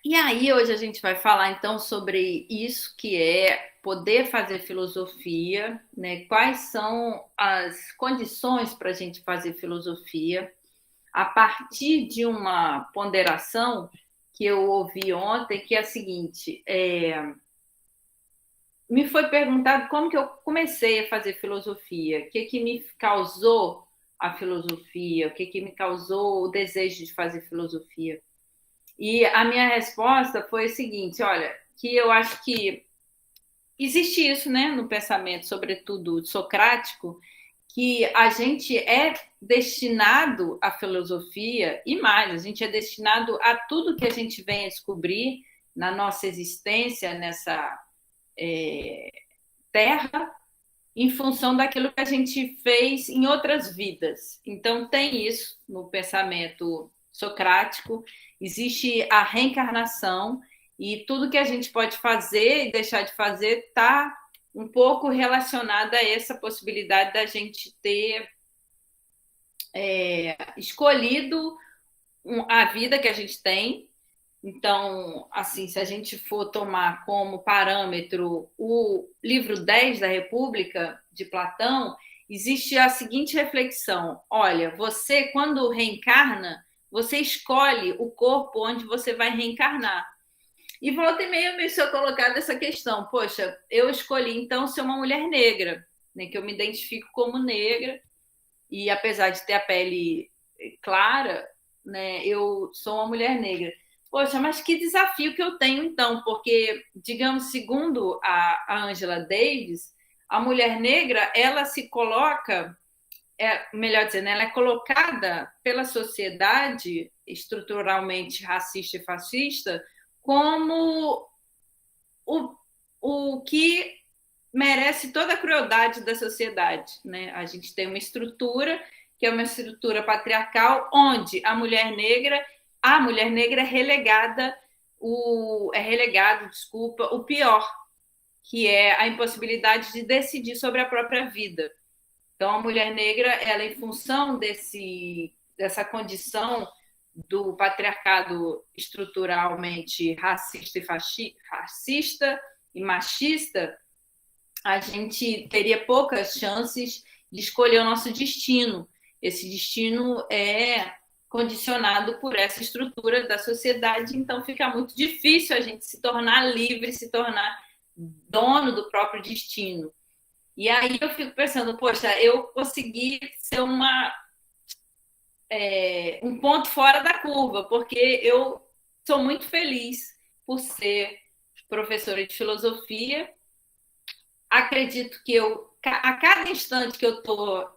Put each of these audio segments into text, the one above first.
E aí, hoje a gente vai falar então sobre isso que é poder fazer filosofia, né? Quais são as condições para a gente fazer filosofia, a partir de uma ponderação que eu ouvi ontem, que é a seguinte: me foi perguntado como que eu comecei a fazer filosofia, o que que me causou a filosofia, o que que me causou o desejo de fazer filosofia. E a minha resposta foi o seguinte: olha, que eu acho que existe isso, né, no pensamento, sobretudo socrático, que a gente é destinado à filosofia e mais, a gente é destinado a tudo que a gente vem a descobrir na nossa existência nessa terra, em função daquilo que a gente fez em outras vidas. Então, tem isso no pensamento socrático, existe a reencarnação, e tudo que a gente pode fazer e deixar de fazer está um pouco relacionada a essa possibilidade da gente ter escolhido a vida que a gente tem. Então, assim, se a gente for tomar como parâmetro o livro 10 da República, de Platão, existe a seguinte reflexão: olha, você, quando reencarna, você escolhe o corpo onde você vai reencarnar. E volta e meia me sou colocada essa questão: poxa, eu escolhi então ser uma mulher negra, né, que eu me identifico como negra, e apesar de ter a pele clara, né, eu sou uma mulher negra. Poxa, mas que desafio que eu tenho então, porque, digamos, segundo a Angela Davis, a mulher negra, ela se coloca, melhor dizendo, ela é colocada pela sociedade estruturalmente racista e fascista como o, o que merece toda a crueldade da sociedade, né? A gente tem uma estrutura que é uma estrutura patriarcal, onde a mulher negra é relegada, é relegado, desculpa, o pior, que é a impossibilidade de decidir sobre a própria vida. Então, a mulher negra, ela, em função dessa condição do patriarcado estruturalmente racista e machista, a gente teria poucas chances de escolher o nosso destino. Esse destino é condicionado por essa estrutura da sociedade, então fica muito difícil a gente se tornar livre, se tornar dono do próprio destino. E aí eu fico pensando, poxa, eu consegui ser um ponto fora da curva, porque eu sou muito feliz por ser professora de filosofia. Acredito que a cada instante que eu estou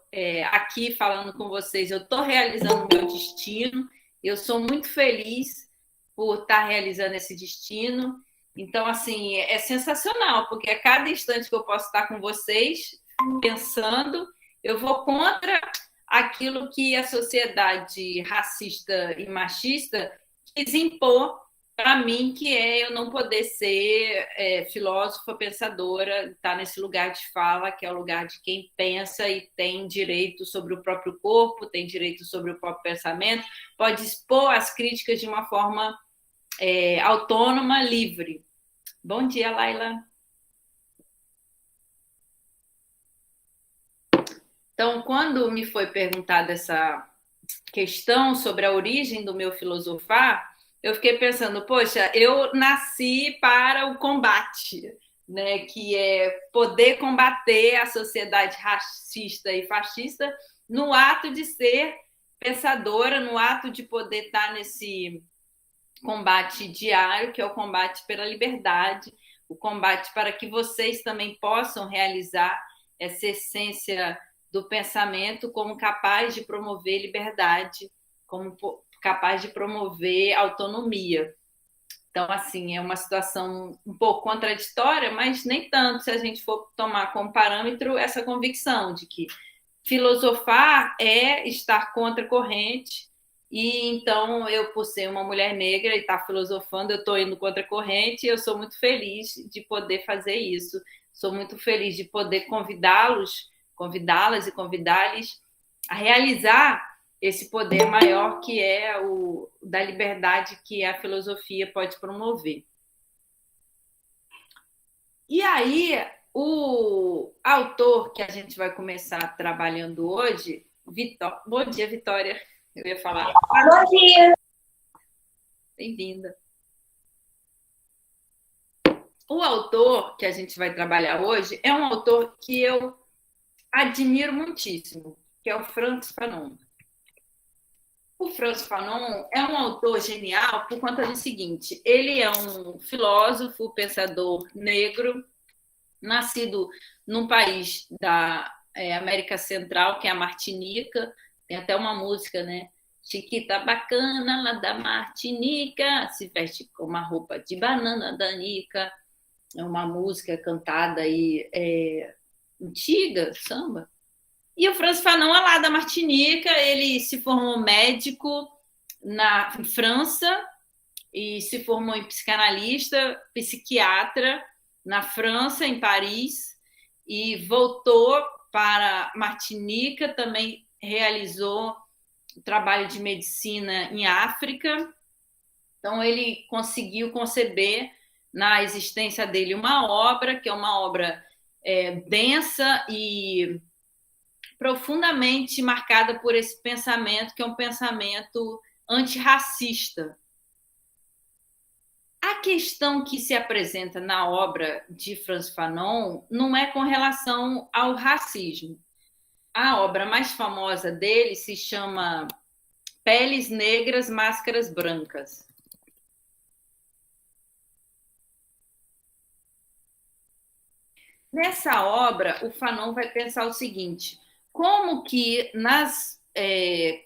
aqui falando com vocês, eu estou realizando o meu destino. Eu sou muito feliz por estar realizando esse destino. Então, assim, é sensacional, porque a cada instante que eu posso estar com vocês, pensando, eu vou contra aquilo que a sociedade racista e machista quis impor para mim, que é eu não poder ser filósofa, pensadora, estar nesse lugar de fala, que é o lugar de quem pensa e tem direito sobre o próprio corpo, tem direito sobre o próprio pensamento, pode expor as críticas de uma forma autônoma, livre. Bom dia, Laila. Então, quando me foi perguntada essa questão sobre a origem do meu filosofar, eu fiquei pensando, poxa, eu nasci para o combate, né, que é poder combater a sociedade racista e fascista no ato de ser pensadora, no ato de poder estar nesse combate diário, que é o combate pela liberdade, o combate para que vocês também possam realizar essa essência do pensamento como capaz de promover liberdade, como capaz de promover autonomia. Então, assim, é uma situação um pouco contraditória, mas nem tanto se a gente for tomar como parâmetro essa convicção de que filosofar é estar contra a corrente, e então eu, por ser uma mulher negra e estar filosofando, eu estou indo contra a corrente, e eu sou muito feliz de poder fazer isso. Sou muito feliz de poder convidá-las e convidá-los a realizar esse poder maior que é o da liberdade que a filosofia pode promover. E aí, o autor que a gente vai começar trabalhando hoje, Bom dia, Vitória. Eu ia falar. Bom dia. Bem-vinda. O autor que a gente vai trabalhar hoje é um autor que eu admiro muitíssimo, que é o Frantz Fanon. O Frantz Fanon é um autor genial por conta do seguinte: ele é um filósofo, pensador negro, nascido num país da América Central, que é a Martinica. Tem até uma música, né? Chiquita bacana lá da Martinica, se veste com uma roupa de banana danica. É uma música cantada aí, antiga, samba. E o Frantz Fanon é lá da Martinica, ele se formou médico na França e se formou em psicanalista, psiquiatra na França, em Paris, e voltou para Martinica, também realizou trabalho de medicina em África. Então, ele conseguiu conceber na existência dele uma obra, que é uma obra densa e profundamente marcada por esse pensamento, que é um pensamento antirracista. A questão que se apresenta na obra de Frantz Fanon não é com relação ao racismo. A obra mais famosa dele se chama Peles Negras, Máscaras Brancas. Nessa obra, o Fanon vai pensar o seguinte: como que nas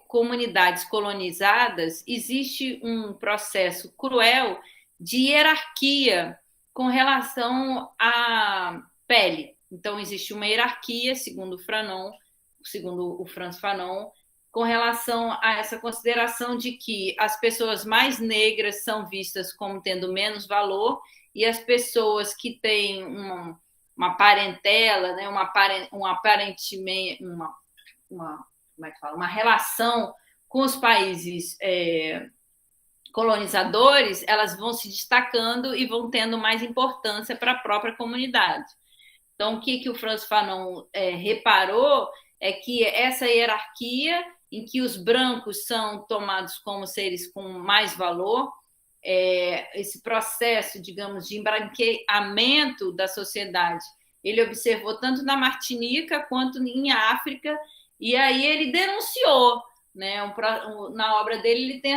comunidades colonizadas existe um processo cruel de hierarquia com relação à pele. Então, existe uma hierarquia, segundo o Frantz Fanon, com relação a essa consideração de que as pessoas mais negras são vistas como tendo menos valor e as pessoas que têm uma parentela, né, uma relação com os países colonizadores, elas vão se destacando e vão tendo mais importância para a própria comunidade. Então, o que o Frantz Fanon reparou é que essa hierarquia em que os brancos são tomados como seres com mais valor, esse processo, digamos, de embranqueamento da sociedade, ele observou tanto na Martinica quanto em África, e aí ele denunciou, né? Na obra dele ele tem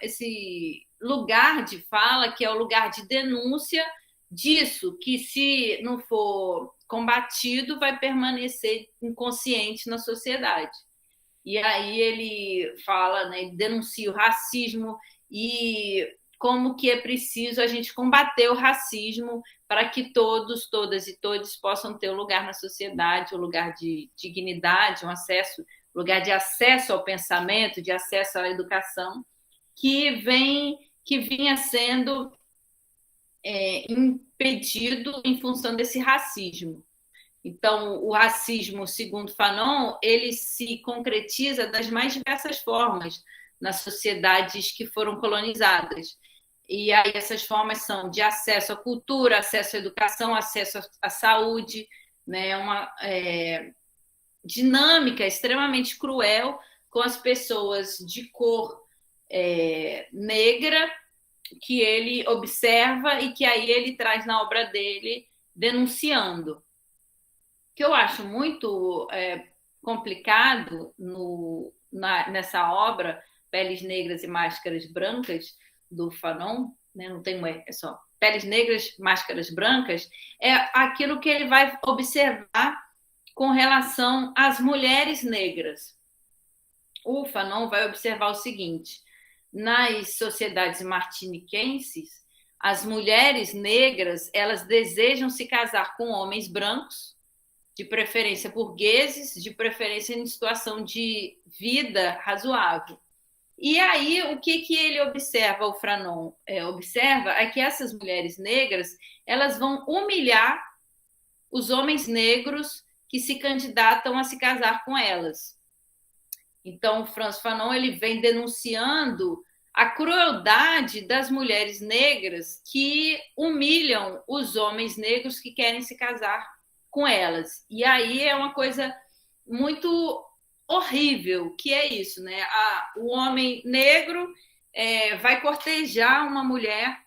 esse lugar de fala, que é o lugar de denúncia disso, que se não for combatido, vai permanecer inconsciente na sociedade. E aí ele fala, né, ele denuncia o racismo e como que é preciso a gente combater o racismo para que todos, todas e todos possam ter um lugar na sociedade, um lugar de dignidade, lugar de acesso ao pensamento, de acesso à educação, que vinha sendo impedido em função desse racismo. Então, o racismo, segundo Fanon, ele se concretiza das mais diversas formas nas sociedades que foram colonizadas. E aí essas formas são de acesso à cultura, acesso à educação, acesso à saúde, né? Uma dinâmica extremamente cruel com as pessoas de cor negra que ele observa e que aí ele traz na obra dele denunciando. O que eu acho muito complicado nessa obra, Peles Negras e Máscaras Brancas, do Fanon, né? Não tem é só Peles Negras, Máscaras Brancas, é aquilo que ele vai observar com relação às mulheres negras. O Fanon vai observar o seguinte: nas sociedades martiniquenses, as mulheres negras, elas desejam se casar com homens brancos, de preferência burgueses, de preferência em situação de vida razoável. E aí, o que ele observa, o Fanon observa, é que essas mulheres negras, elas vão humilhar os homens negros que se candidatam a se casar com elas. Então, o Frantz Fanon ele vem denunciando a crueldade das mulheres negras que humilham os homens negros que querem se casar com elas. E aí é uma coisa muito horrível, que é isso, né? O homem negro vai cortejar uma mulher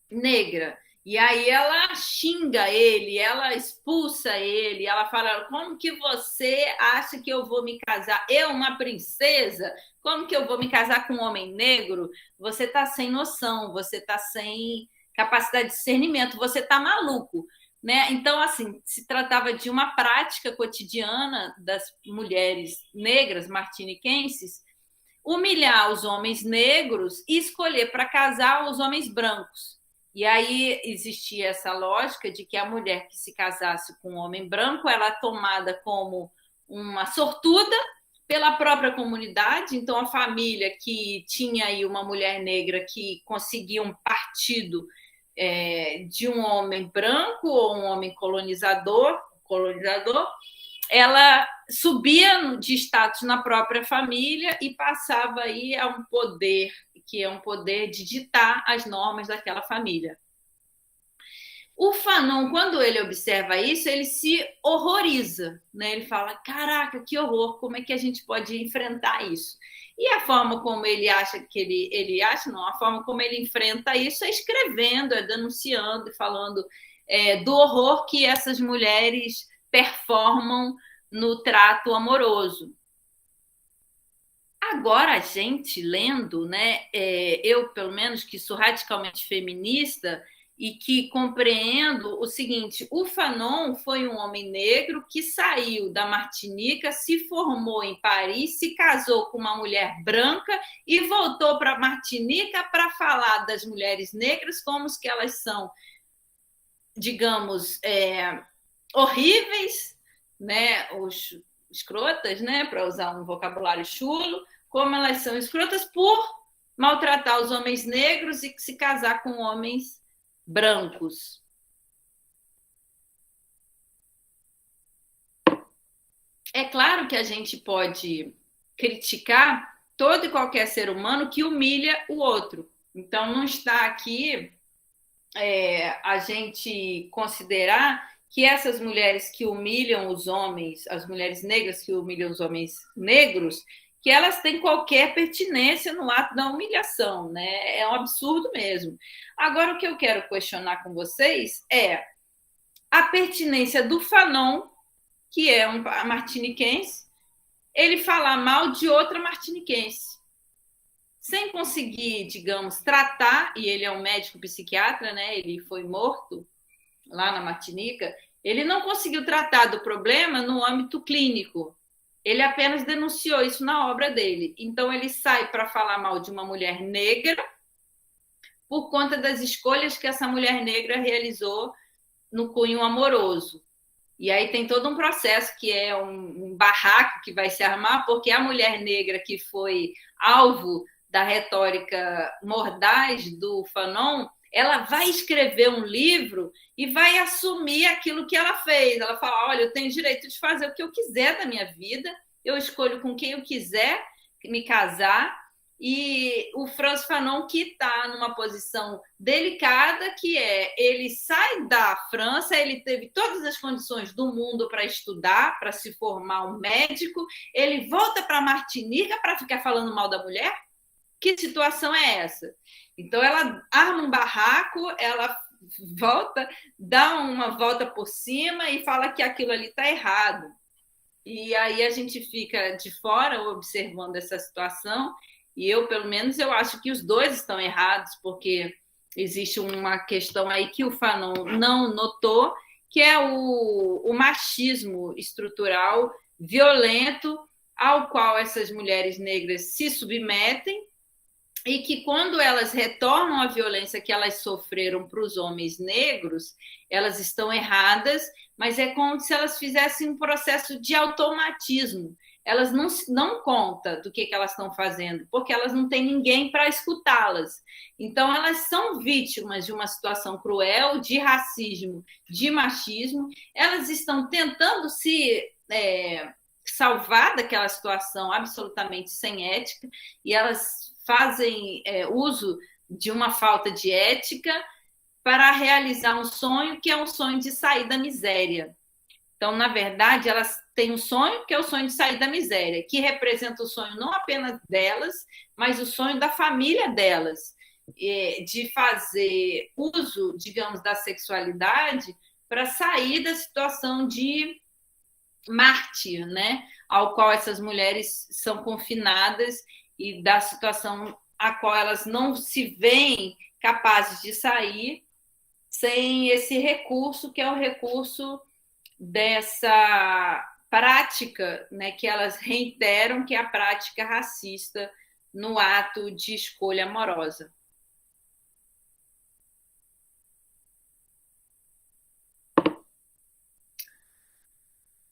negra. E aí ela xinga ele, ela expulsa ele, ela fala: como que você acha que eu vou me casar? Eu, uma princesa, como que eu vou me casar com um homem negro? Você está sem noção, você está sem capacidade de discernimento, você está maluco. Né? Então, assim, se tratava de uma prática cotidiana das mulheres negras martiniquenses humilhar os homens negros e escolher para casar os homens brancos. E aí existia essa lógica de que a mulher que se casasse com um homem branco era tomada como uma sortuda pela própria comunidade. Então, a família que tinha aí uma mulher negra que conseguia um partido de um homem branco ou um homem colonizador, ela subia de status na própria família e passava aí a um poder, que é um poder de ditar as normas daquela família. O Fanon, quando ele observa isso, ele se horroriza, né? Ele fala: caraca, que horror, como é que a gente pode enfrentar isso? E a forma como ele acha que a forma como ele enfrenta isso é escrevendo, é denunciando, falando do horror que essas mulheres performam no trato amoroso. Agora, a gente lendo, né, eu, pelo menos, que sou radicalmente feminista e que compreendo o seguinte: o Fanon foi um homem negro que saiu da Martinica, se formou em Paris, se casou com uma mulher branca e voltou para a Martinica para falar das mulheres negras como que elas são, digamos, horríveis, né, os escrotas, né, para usar um vocabulário chulo, como elas são escrotas por maltratar os homens negros e se casar com homens brancos. É claro que a gente pode criticar todo e qualquer ser humano que humilha o outro. Então, não está aqui a gente considerar que essas mulheres que humilham os homens, as mulheres negras que humilham os homens negros, que elas têm qualquer pertinência no ato da humilhação, né? É um absurdo mesmo. Agora, o que eu quero questionar com vocês é a pertinência do Fanon, que é um martiniquense, ele falar mal de outra martiniquense, sem conseguir, digamos, tratar, e ele é um médico psiquiatra, né? Ele foi morto lá na Martinica, ele não conseguiu tratar do problema no âmbito clínico. Ele apenas denunciou isso na obra dele. Então, ele sai para falar mal de uma mulher negra por conta das escolhas que essa mulher negra realizou no cunho amoroso. E aí tem todo um processo que é um barraco que vai se armar, porque a mulher negra que foi alvo da retórica mordaz do Fanon, ela vai escrever um livro e vai assumir aquilo que ela fez. Ela fala: olha, eu tenho direito de fazer o que eu quiser da minha vida, eu escolho com quem eu quiser me casar. E o Frantz Fanon, que está numa posição delicada, que ele sai da França, ele teve todas as condições do mundo para estudar, para se formar um médico, ele volta para Martinica para ficar falando mal da mulher? Que situação é essa? Então, ela arma um barraco, ela volta, dá uma volta por cima e fala que aquilo ali está errado. E aí a gente fica de fora observando essa situação, e eu, pelo menos, eu acho que os dois estão errados, porque existe uma questão aí que o Fanon não notou, que é o machismo estrutural violento ao qual essas mulheres negras se submetem, e que quando elas retornam à violência que elas sofreram para os homens negros, elas estão erradas, mas é como se elas fizessem um processo de automatismo. Elas não contam do que elas estão fazendo, porque elas não têm ninguém para escutá-las. Então, elas são vítimas de uma situação cruel, de racismo, de machismo. Elas estão tentando se salvar daquela situação absolutamente sem ética, e elas fazem uso de uma falta de ética para realizar um sonho que é um sonho de sair da miséria. Então, na verdade, elas têm um sonho que é o sonho de sair da miséria, que representa o sonho não apenas delas, mas o sonho da família delas, de fazer uso, digamos, da sexualidade para sair da situação de mártir, né, ao qual essas mulheres são confinadas e da situação a qual elas não se veem capazes de sair sem esse recurso, que é o recurso dessa prática, né, que elas reiteram, que é a prática racista no ato de escolha amorosa.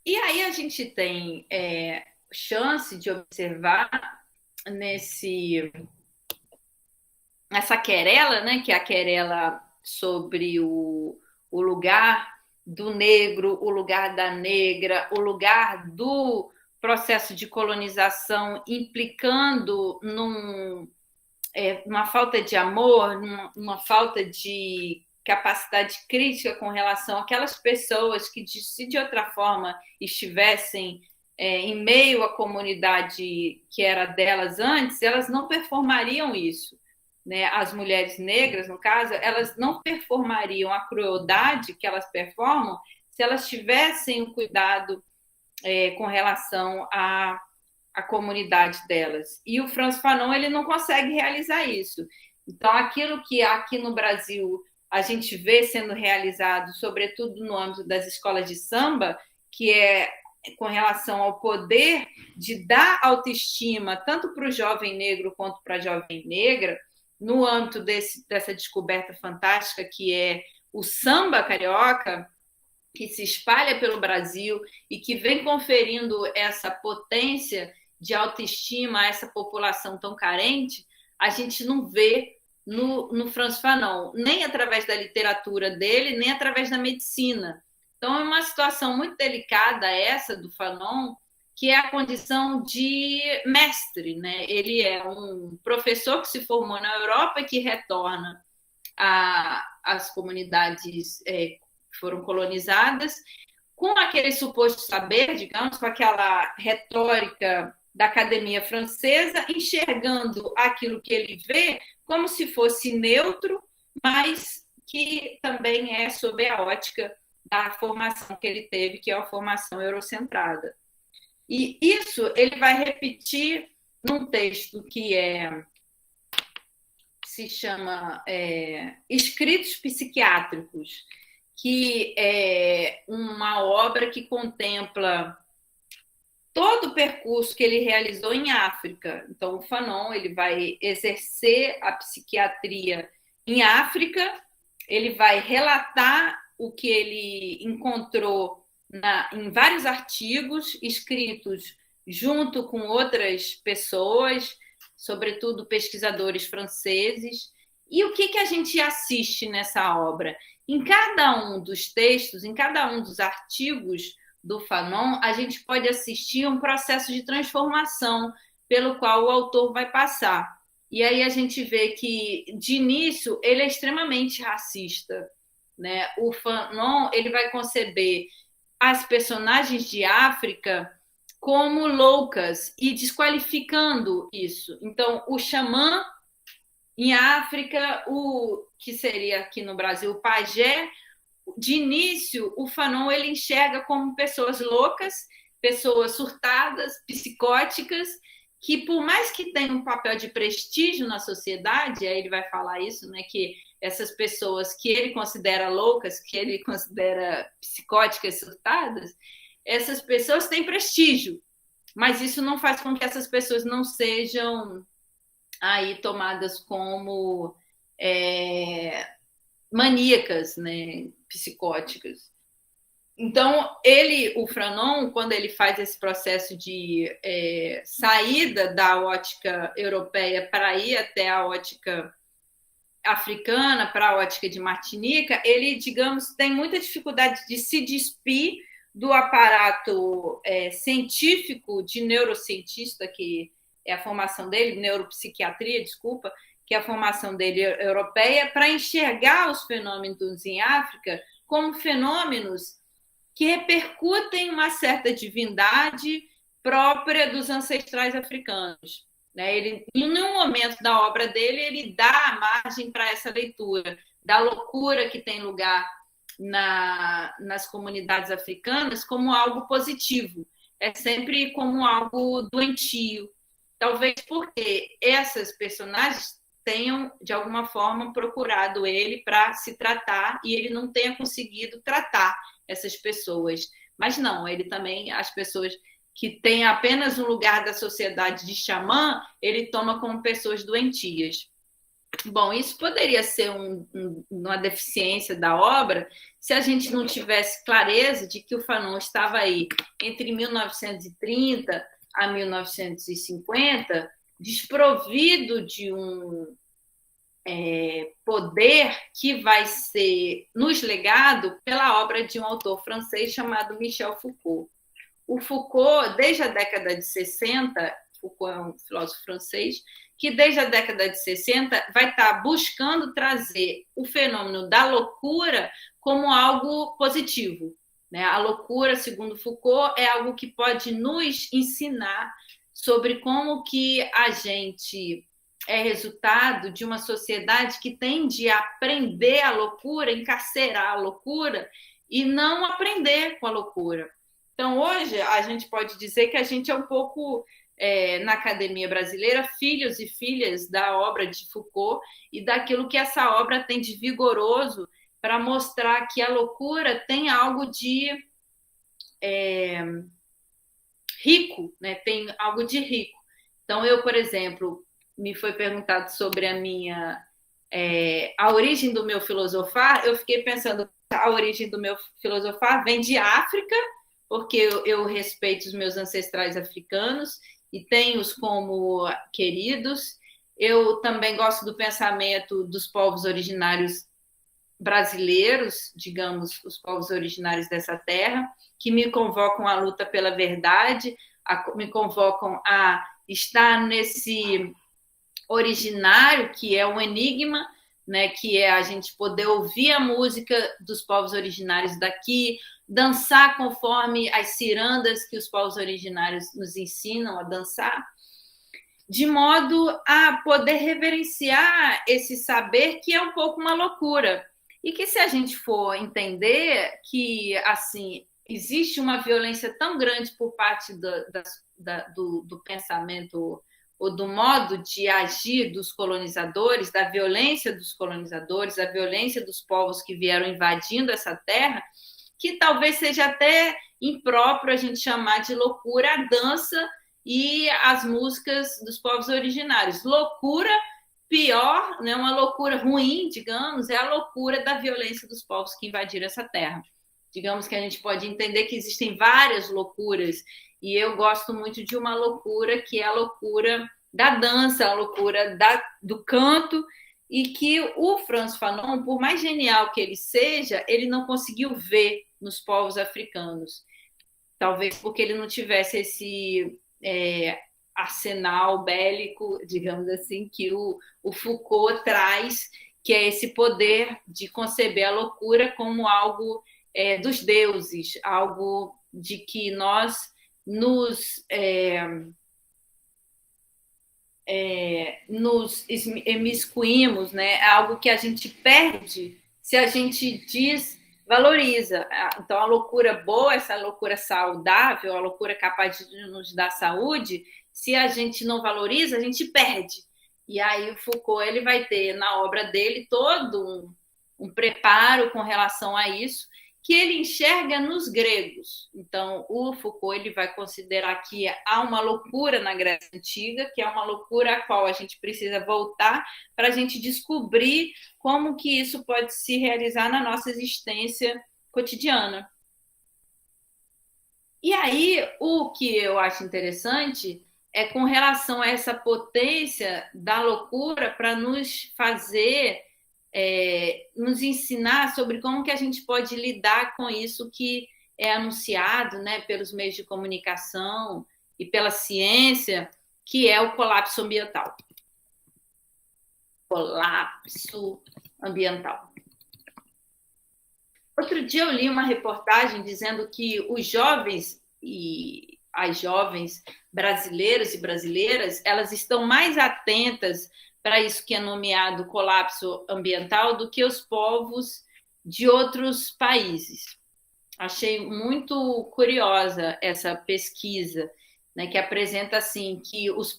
E aí a gente tem chance de observar nessa querela, né, que é a querela sobre o lugar do negro, o lugar da negra, o lugar do processo de colonização implicando numa falta de amor, numa falta de capacidade crítica com relação àquelas pessoas que, se de outra forma estivessem em meio à comunidade que era delas antes, elas não performariam isso. Né? As mulheres negras, no caso, elas não performariam a crueldade que elas performam se elas tivessem o cuidado com relação à comunidade delas. E o Frantz Fanon, ele não consegue realizar isso. Então, aquilo que aqui no Brasil a gente vê sendo realizado, sobretudo no âmbito das escolas de samba, que é com relação ao poder de dar autoestima tanto para o jovem negro quanto para a jovem negra, no âmbito dessa descoberta fantástica que é o samba carioca, que se espalha pelo Brasil e que vem conferindo essa potência de autoestima a essa população tão carente, a gente não vê no Frantz Fanon, nem através da literatura dele, nem através da medicina. Então, é uma situação muito delicada essa do Fanon, que é a condição de mestre, né? Ele é um professor que se formou na Europa e que retorna às comunidades que foram colonizadas, com aquele suposto saber, digamos, com aquela retórica da academia francesa, enxergando aquilo que ele vê como se fosse neutro, mas que também é sob a ótica da formação que ele teve, que é a formação eurocentrada. E isso ele vai repetir num texto que se chama Escritos Psiquiátricos, que é uma obra que contempla todo o percurso que ele realizou em África. Então, o Fanon ele vai exercer a psiquiatria em África, ele vai relatar o que ele encontrou em vários artigos escritos junto com outras pessoas, sobretudo pesquisadores franceses. E o que a gente assiste nessa obra? Em cada um dos textos, em cada um dos artigos do Fanon, a gente pode assistir um processo de transformação pelo qual o autor vai passar. E aí a gente vê que, de início, ele é extremamente racista. Né? O Fanon ele vai conceber as personagens de África como loucas e desqualificando isso. Então, o xamã em África, o que seria aqui no Brasil o pajé, de início, o Fanon ele enxerga como pessoas loucas, pessoas surtadas, psicóticas, que por mais que tenham um papel de prestígio na sociedade, aí ele vai falar isso, né, que essas pessoas que ele considera loucas, que ele considera psicóticas, surtadas, essas pessoas têm prestígio, mas isso não faz com que essas pessoas não sejam aí tomadas como maníacas, né, psicóticas. Então, o Fanon, quando ele faz esse processo de saída da ótica europeia para ir até a ótica africana, para a ótica de Martinica, ele, digamos, tem muita dificuldade de se despir do aparato científico de neurocientista, que é a formação dele, neuropsiquiatria, desculpa, que é a formação dele europeia, para enxergar os fenômenos em África como fenômenos que repercutem uma certa divindade própria dos ancestrais africanos. Ele, em nenhum momento da obra dele, ele dá margem para essa leitura da loucura que tem lugar nas comunidades africanas como algo positivo. É sempre como algo doentio. Talvez porque essas personagens tenham, de alguma forma, procurado ele para se tratar e ele não tenha conseguido tratar essas pessoas. Mas não, ele também, as pessoas que têm apenas um lugar da sociedade de xamã, ele toma como pessoas doentias. Bom, isso poderia ser uma deficiência da obra se a gente não tivesse clareza de que o Fanon estava aí entre 1930 a 1950, desprovido de um poder que vai ser nos legado pela obra de um autor francês chamado Michel Foucault. O Foucault, desde a década de 60, Foucault é um filósofo francês, que desde a década de 60 vai estar buscando trazer o fenômeno da loucura como algo positivo. A loucura, segundo Foucault, é algo que pode nos ensinar sobre como que a gente é resultado de uma sociedade que tende a aprender a loucura, encarcerar a loucura e não aprender com a loucura. Então, hoje, a gente pode dizer que a gente é um pouco, na academia brasileira, filhos e filhas da obra de Foucault e daquilo que essa obra tem de vigoroso para mostrar que a loucura tem algo de rico, tem algo de rico. Então, eu, por exemplo, me foi perguntado sobre a origem do meu filosofar, eu fiquei pensando, a origem do meu filosofar vem de África, porque eu respeito os meus ancestrais africanos e tenho-os como queridos. Eu também gosto do pensamento dos povos originários brasileiros, digamos, os povos originários dessa terra, que me convocam à luta pela verdade, me convocam a estar nesse originário, que é um enigma, que é a gente poder ouvir a música dos povos originários daqui, dançar conforme as cirandas que os povos originários nos ensinam a dançar, de modo a poder reverenciar esse saber que é um pouco uma loucura. E que se a gente for entender que, assim, existe uma violência tão grande por parte do pensamento ou do modo de agir dos colonizadores, da violência dos colonizadores, da violência dos povos que vieram invadindo essa terra, que talvez seja até impróprio a gente chamar de loucura a dança e as músicas dos povos originários. Loucura, pior, uma loucura ruim, digamos, é a loucura da violência dos povos que invadiram essa terra. Digamos que a gente pode entender que existem várias loucuras, e eu gosto muito de uma loucura que é a loucura da dança, a loucura do canto, e que o Frantz Fanon, por mais genial que ele seja, ele não conseguiu ver nos povos africanos. Talvez porque ele não tivesse esse arsenal bélico, digamos assim, que o Foucault traz, que é esse poder de conceber a loucura como algo dos deuses, algo de que nós nos imiscuímos, algo que a gente perde se a gente desvaloriza. Então, a loucura boa, essa loucura saudável, a loucura capaz de nos dar saúde, se a gente não valoriza, a gente perde. E aí o Foucault ele vai ter na obra dele todo um preparo com relação a isso, que ele enxerga nos gregos. Então, o Foucault ele vai considerar que há uma loucura na Grécia Antiga, que é uma loucura a qual a gente precisa voltar para a gente descobrir como que isso pode se realizar na nossa existência cotidiana. E aí, o que eu acho interessante é com relação a essa potência da loucura para nos fazer... nos ensinar sobre como que a gente pode lidar com isso que é anunciado, né, pelos meios de comunicação e pela ciência, que é o colapso ambiental. Colapso ambiental. Outro dia eu li uma reportagem dizendo que os jovens e as jovens brasileiros e brasileiras, elas estão mais atentas para isso que é nomeado colapso ambiental do que os povos de outros países. Achei muito curiosa essa pesquisa, né, que apresenta assim que os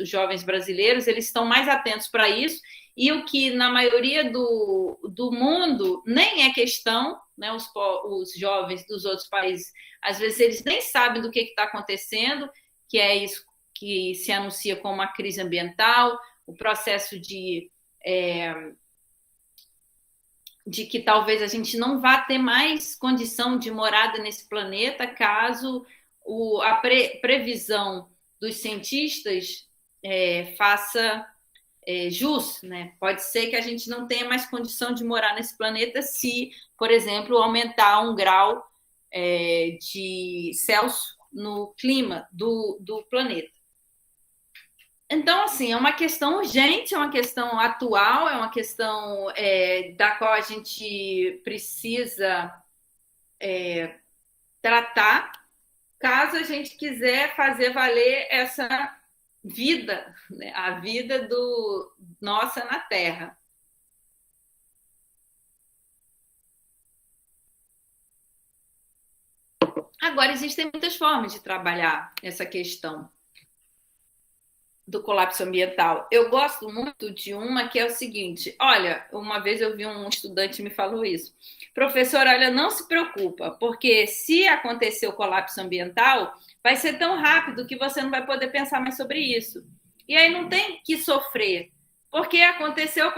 jovens brasileiros, eles estão mais atentos para isso, e o que na maioria do mundo nem é questão, né, os jovens dos outros países, às vezes eles nem sabem do que está acontecendo, que é isso que se anuncia como uma crise ambiental, o processo de que talvez a gente não vá ter mais condição de morada nesse planeta caso a previsão dos cientistas faça jus, né? Pode ser que a gente não tenha mais condição de morar nesse planeta se, por exemplo, aumentar 1 grau de Celsius no clima do planeta. Então, assim, é uma questão urgente, é uma questão atual, é uma questão da qual a gente precisa tratar, caso a gente quiser fazer valer essa vida, né? A vida nossa na Terra. Agora, existem muitas formas de trabalhar essa questão do colapso ambiental. Eu gosto muito de uma que é o seguinte, olha, uma vez eu vi um estudante me falou isso, professor, olha, não se preocupa, porque se acontecer o colapso ambiental, vai ser tão rápido que você não vai poder pensar mais sobre isso. E aí não tem que sofrer, porque aconteceu,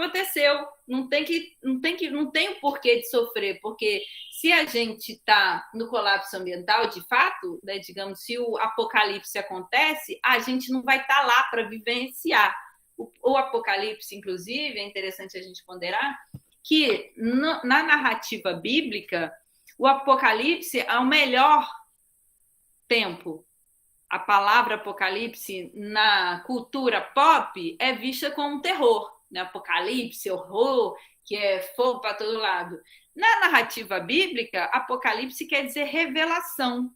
não tem o porquê de sofrer, porque se a gente está no colapso ambiental, de fato, né, digamos, se o apocalipse acontece, a gente não vai estar lá para vivenciar. O apocalipse, inclusive, é interessante a gente ponderar que na narrativa bíblica, o apocalipse é o melhor tempo. A palavra apocalipse na cultura pop é vista como um terror, né? Apocalipse, horror, que é fogo para todo lado. Na narrativa bíblica, apocalipse quer dizer revelação.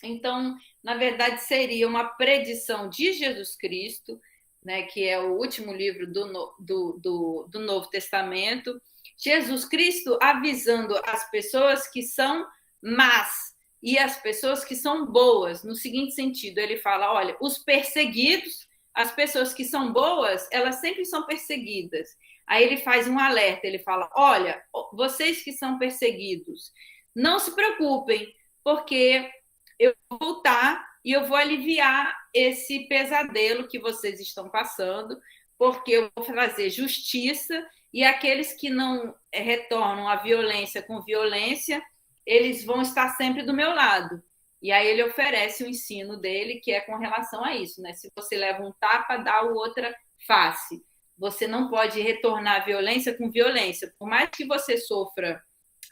Então, na verdade, seria uma predição de Jesus Cristo, né, que é o último livro do Novo Testamento. Jesus Cristo avisando as pessoas que são más e as pessoas que são boas, no seguinte sentido, ele fala, olha, os perseguidos, as pessoas que são boas, elas sempre são perseguidas. Aí ele faz um alerta, ele fala, olha, vocês que são perseguidos, não se preocupem, porque eu vou voltar e eu vou aliviar esse pesadelo que vocês estão passando, porque eu vou trazer justiça e aqueles que não retornam a violência com violência, eles vão estar sempre do meu lado. E aí ele oferece o ensino dele, que é com relação a isso, né? Se você leva um tapa, dá o outra face. Você não pode retornar a violência com violência. Por mais que você sofra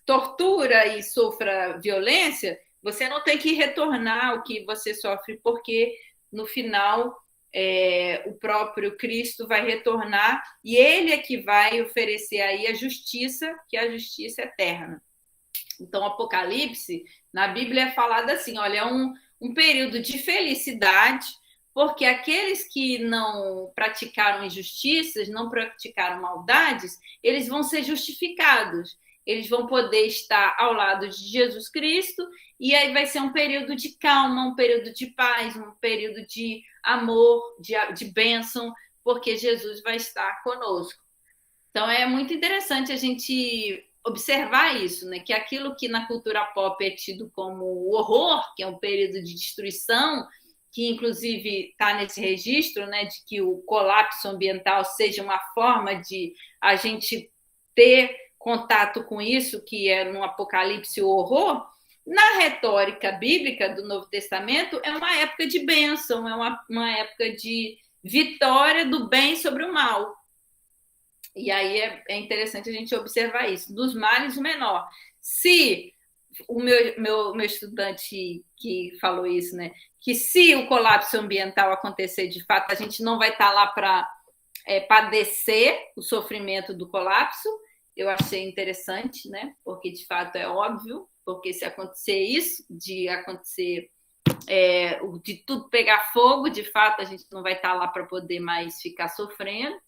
tortura e sofra violência, você não tem que retornar o que você sofre, porque no final o próprio Cristo vai retornar e ele é que vai oferecer aí a justiça, que é a justiça eterna. Então, o Apocalipse, na Bíblia é falado assim, olha, é um período de felicidade, porque aqueles que não praticaram injustiças, não praticaram maldades, eles vão ser justificados. Eles vão poder estar ao lado de Jesus Cristo e aí vai ser um período de calma, um período de paz, um período de amor, de bênção, porque Jesus vai estar conosco. Então, é muito interessante a gente observar isso, né? Que aquilo que na cultura pop é tido como horror, que é um período de destruição, que inclusive está nesse registro, né, de que o colapso ambiental seja uma forma de a gente ter contato com isso, que é no Apocalipse o horror, na retórica bíblica do Novo Testamento é uma época de bênção, é uma época de vitória do bem sobre o mal. E aí é interessante a gente observar isso. Dos males, o menor. Se o meu estudante que falou isso, né? Que se o colapso ambiental acontecer de fato, a gente não vai estar lá para padecer o sofrimento do colapso. Eu achei interessante, né? Porque de fato é óbvio, porque se acontecer isso, de acontecer de tudo pegar fogo, de fato a gente não vai estar lá para poder mais ficar sofrendo.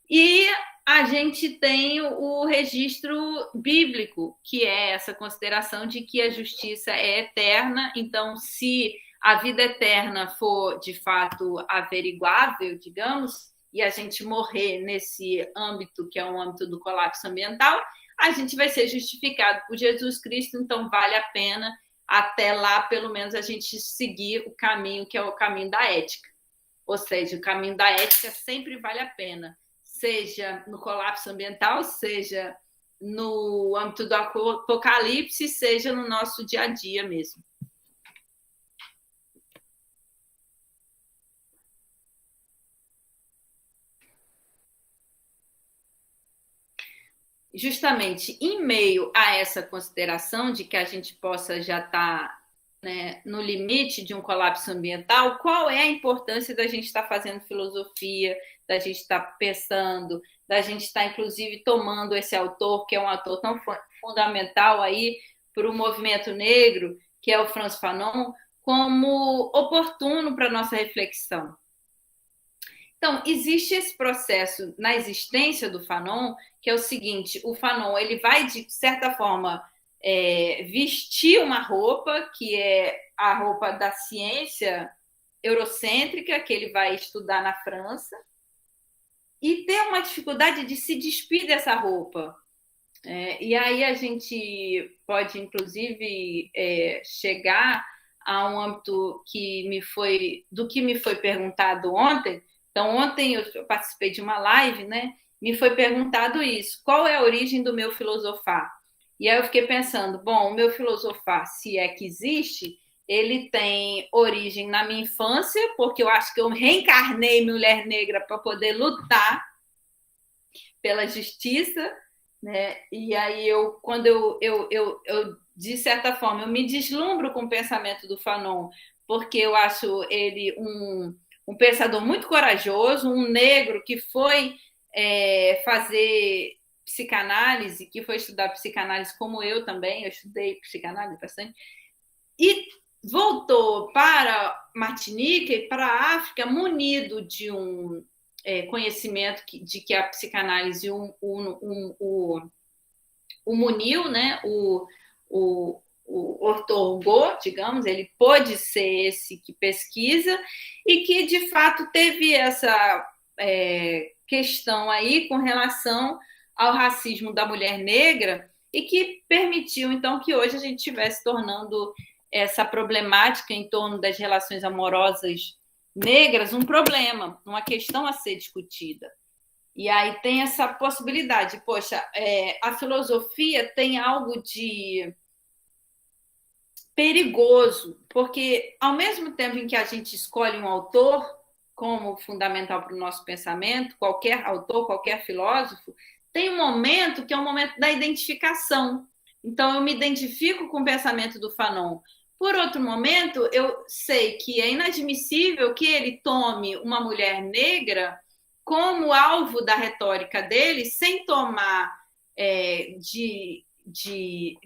E a gente tem o registro bíblico, que é essa consideração de que a justiça é eterna. Então, se a vida eterna for de fato averiguável, digamos, e a gente morrer nesse âmbito, que é um âmbito do colapso ambiental, a gente vai ser justificado por Jesus Cristo, então vale a pena até lá, pelo menos, a gente seguir o caminho que é o caminho da ética. Ou seja, o caminho da ética sempre vale a pena, seja no colapso ambiental, seja no âmbito do apocalipse, seja no nosso dia a dia mesmo. Justamente em meio a essa consideração de que a gente possa já estar, né, no limite de um colapso ambiental, qual é a importância da gente estar fazendo filosofia, da gente estar pensando, da gente estar, inclusive, tomando esse autor, que é um autor tão fundamental aí para o movimento negro, que é o Frantz Fanon, como oportuno para a nossa reflexão. Então, existe esse processo na existência do Fanon, que é o seguinte: o Fanon ele vai, de certa forma, vestir uma roupa, que é a roupa da ciência eurocêntrica, que ele vai estudar na França, e ter uma dificuldade de se despir dessa roupa. E aí a gente pode, inclusive, chegar a um âmbito do que me foi perguntado ontem. Então, ontem eu participei de uma live, né? Me foi perguntado isso: qual é a origem do meu filosofar? E aí eu fiquei pensando, bom, o meu filosofar, se é que existe, ele tem origem na minha infância, porque eu acho que eu reencarnei mulher negra para poder lutar pela justiça, né? E aí quando eu, de certa forma, eu me deslumbro com o pensamento do Fanon, porque eu acho ele um pensador muito corajoso, um negro que foi fazer psicanálise, que foi estudar psicanálise como eu também, eu estudei psicanálise bastante, e voltou para Martinica e para a África munido de um conhecimento de que a psicanálise o muniu, né? O otorgou, digamos, ele pôde ser esse que pesquisa e que, de fato, teve essa questão aí com relação ao racismo da mulher negra e que permitiu, então, que hoje a gente estivesse tornando essa problemática em torno das relações amorosas negras um problema, uma questão a ser discutida. E aí tem essa possibilidade. Poxa, a filosofia tem algo de perigoso, porque ao mesmo tempo em que a gente escolhe um autor como fundamental para o nosso pensamento, qualquer autor, qualquer filósofo, tem um momento que é um momento da identificação. Então, eu me identifico com o pensamento do Fanon. Por outro momento, eu sei que é inadmissível que ele tome uma mulher negra como alvo da retórica dele, sem tomar de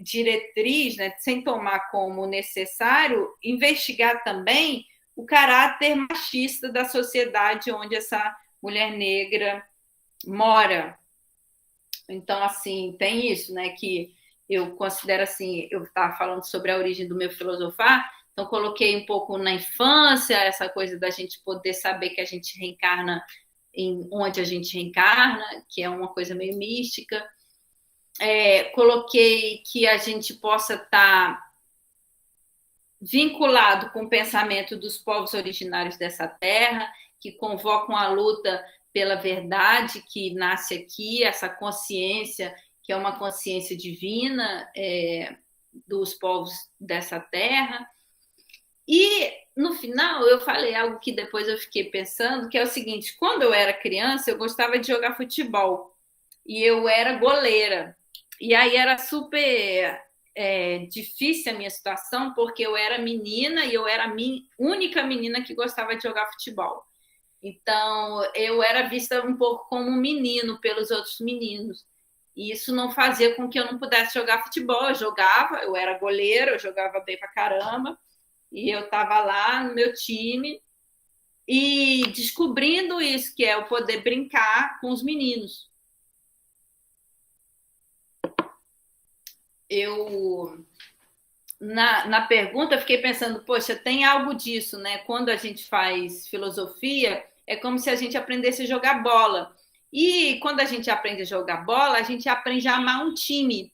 diretriz, né, sem tomar como necessário, investigar também o caráter machista da sociedade onde essa mulher negra mora. Então, assim, tem isso, né, que eu considero assim, eu estava falando sobre a origem do meu filosofar, então coloquei um pouco na infância, essa coisa da gente poder saber que a gente reencarna em onde a gente reencarna, que é uma coisa meio mística. Coloquei que a gente possa estar vinculado com o pensamento dos povos originários dessa terra, que convocam a luta pela verdade que nasce aqui, essa consciência, que é uma consciência divina dos povos dessa terra. E, no final, eu falei algo que depois eu fiquei pensando, que é o seguinte: quando eu era criança, eu gostava de jogar futebol, e eu era goleira. E aí era super difícil a minha situação, porque eu era menina e eu era a única menina que gostava de jogar futebol. Então, eu era vista um pouco como um menino pelos outros meninos. E isso não fazia com que eu não pudesse jogar futebol. Eu jogava, eu era goleira, eu jogava bem pra caramba. E eu estava lá no meu time e descobrindo isso, que é o poder brincar com os meninos. Na pergunta, eu fiquei pensando, poxa, tem algo disso, né? Quando a gente faz filosofia, é como se a gente aprendesse a jogar bola. E quando a gente aprende a jogar bola, a gente aprende a amar um time.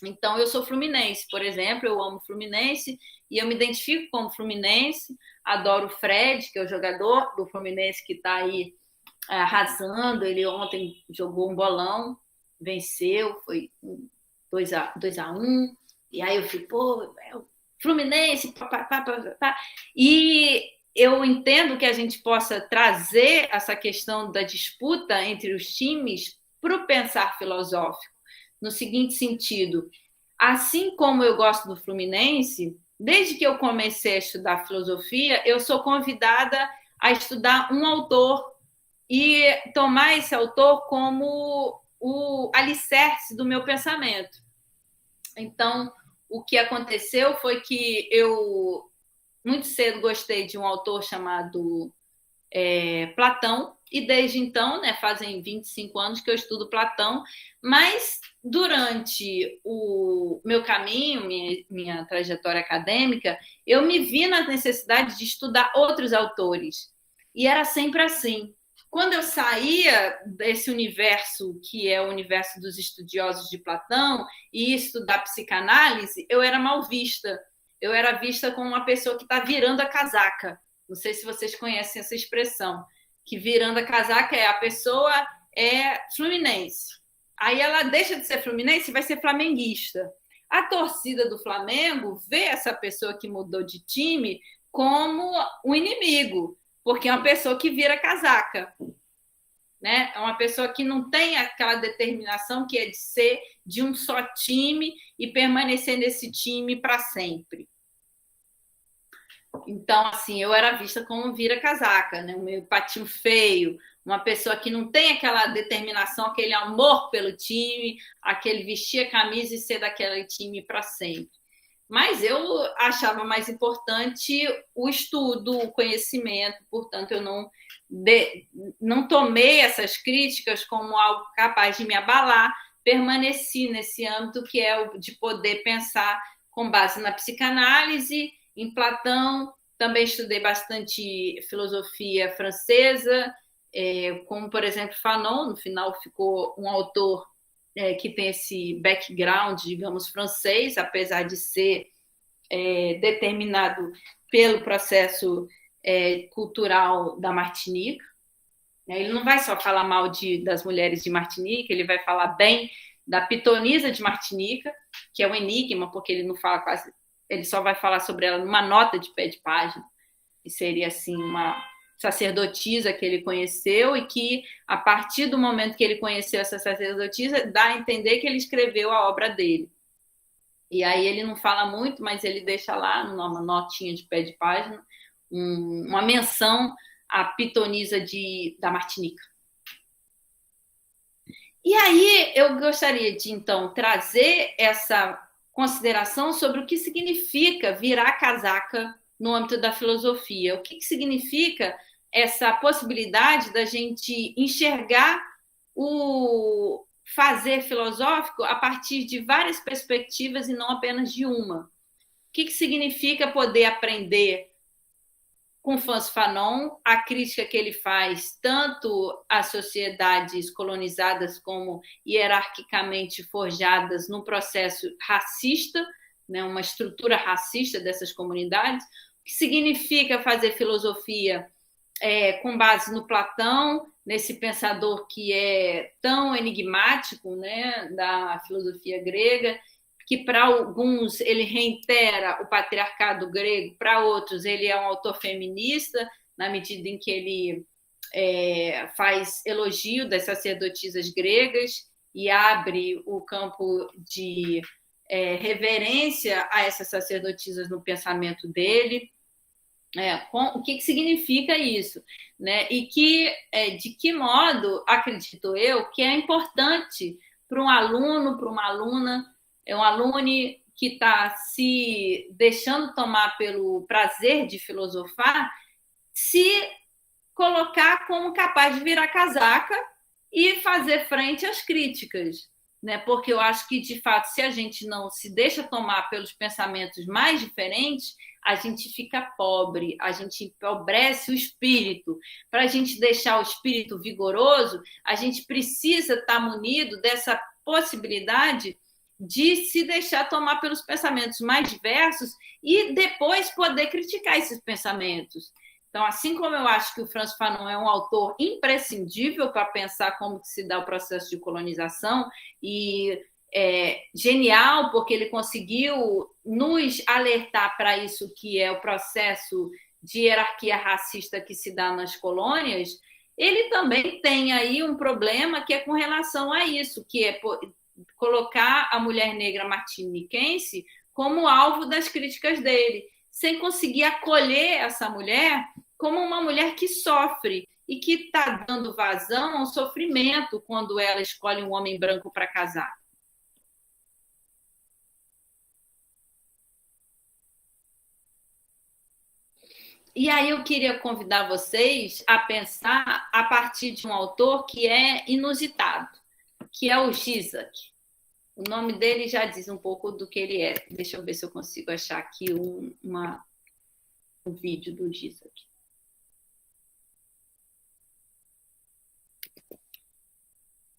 Então, eu sou fluminense, por exemplo, eu amo Fluminense e eu me identifico como fluminense, adoro o Fred, que é o jogador do Fluminense que está aí arrasando. Ele ontem jogou um bolão, venceu, foi 2-1. E aí eu fico, pô, Fluminense, pá. E eu entendo que a gente possa trazer essa questão da disputa entre os times para o pensar filosófico, no seguinte sentido: assim como eu gosto do Fluminense, desde que eu comecei a estudar filosofia, eu sou convidada a estudar um autor e tomar esse autor como o alicerce do meu pensamento. Então, o que aconteceu foi que eu muito cedo gostei de um autor chamado Platão, e desde então, né, fazem 25 anos que eu estudo Platão, mas durante o meu caminho, minha trajetória acadêmica, eu me vi na necessidade de estudar outros autores. E era sempre assim. Quando eu saía desse universo, que é o universo dos estudiosos de Platão, e ia estudar psicanálise, eu era mal vista. Eu era vista como uma pessoa que está virando a casaca. Não sei se vocês conhecem essa expressão, que virando a casaca a pessoa é fluminense. Aí ela deixa de ser fluminense e vai ser flamenguista. A torcida do Flamengo vê essa pessoa que mudou de time como um inimigo, porque é uma pessoa que vira casaca. Né? É uma pessoa que não tem aquela determinação que é de ser de um só time e permanecer nesse time para sempre. Então, assim, eu era vista como vira-casaca, né? Um meio patinho feio, uma pessoa que não tem aquela determinação, aquele amor pelo time, aquele vestir a camisa e ser daquele time para sempre. Mas eu achava mais importante o estudo, o conhecimento, portanto, eu não tomei essas críticas como algo capaz de me abalar, permaneci nesse âmbito que é o de poder pensar com base na psicanálise, em Platão. Também estudei bastante filosofia francesa, como, por exemplo, Fanon. No final ficou um autor que tem esse background, digamos, francês, apesar de ser determinado pelo processo cultural da Martinica. Ele não vai só falar mal das mulheres de Martinica, ele vai falar bem da pitonisa de Martinica, que é um enigma, porque ele não fala quase, ele só vai falar sobre ela numa nota de pé de página, que seria assim uma sacerdotisa que ele conheceu e que, a partir do momento que ele conheceu essa sacerdotisa, dá a entender que ele escreveu a obra dele. E aí ele não fala muito, mas ele deixa lá, numa notinha de pé de página, uma menção à pitonisa da Martinica. E aí eu gostaria de, então, trazer essa consideração sobre o que significa virar casaca no âmbito da filosofia. O que significa essa possibilidade da gente enxergar o fazer filosófico a partir de várias perspectivas e não apenas de uma. O que significa poder aprender com Frantz Fanon, a crítica que ele faz tanto às sociedades colonizadas como hierarquicamente forjadas num processo racista, né, uma estrutura racista dessas comunidades. O que significa fazer filosofia com base no Platão, nesse pensador que é tão enigmático, né, da filosofia grega, que para alguns ele reitera o patriarcado grego, para outros ele é um autor feminista, na medida em que ele faz elogio das sacerdotisas gregas e abre o campo de reverência a essas sacerdotisas no pensamento dele. O que significa isso, né? E de que modo, acredito eu, que é importante para um aluno, para uma aluna, um alune que está se deixando tomar pelo prazer de filosofar, se colocar como capaz de virar casaca e fazer frente às críticas, né? Porque eu acho que, de fato, se a gente não se deixa tomar pelos pensamentos mais diferentes, a gente fica pobre, a gente empobrece o espírito. Para a gente deixar o espírito vigoroso, a gente precisa estar munido dessa possibilidade de se deixar tomar pelos pensamentos mais diversos e depois poder criticar esses pensamentos. Então, assim como eu acho que o Frantz Fanon é um autor imprescindível para pensar como se dá o processo de colonização e genial, porque ele conseguiu nos alertar para isso, que é o processo de hierarquia racista que se dá nas colônias, ele também tem aí um problema que é com relação a isso, que é colocar a mulher negra martiniquense como alvo das críticas dele, sem conseguir acolher essa mulher como uma mulher que sofre e que está dando vazão ao sofrimento quando ela escolhe um homem branco para casar. E aí eu queria convidar vocês a pensar a partir de um autor que é inusitado, que é o Zizek. O nome dele já diz um pouco do que ele é. Deixa eu ver se eu consigo achar aqui um vídeo do Zizek.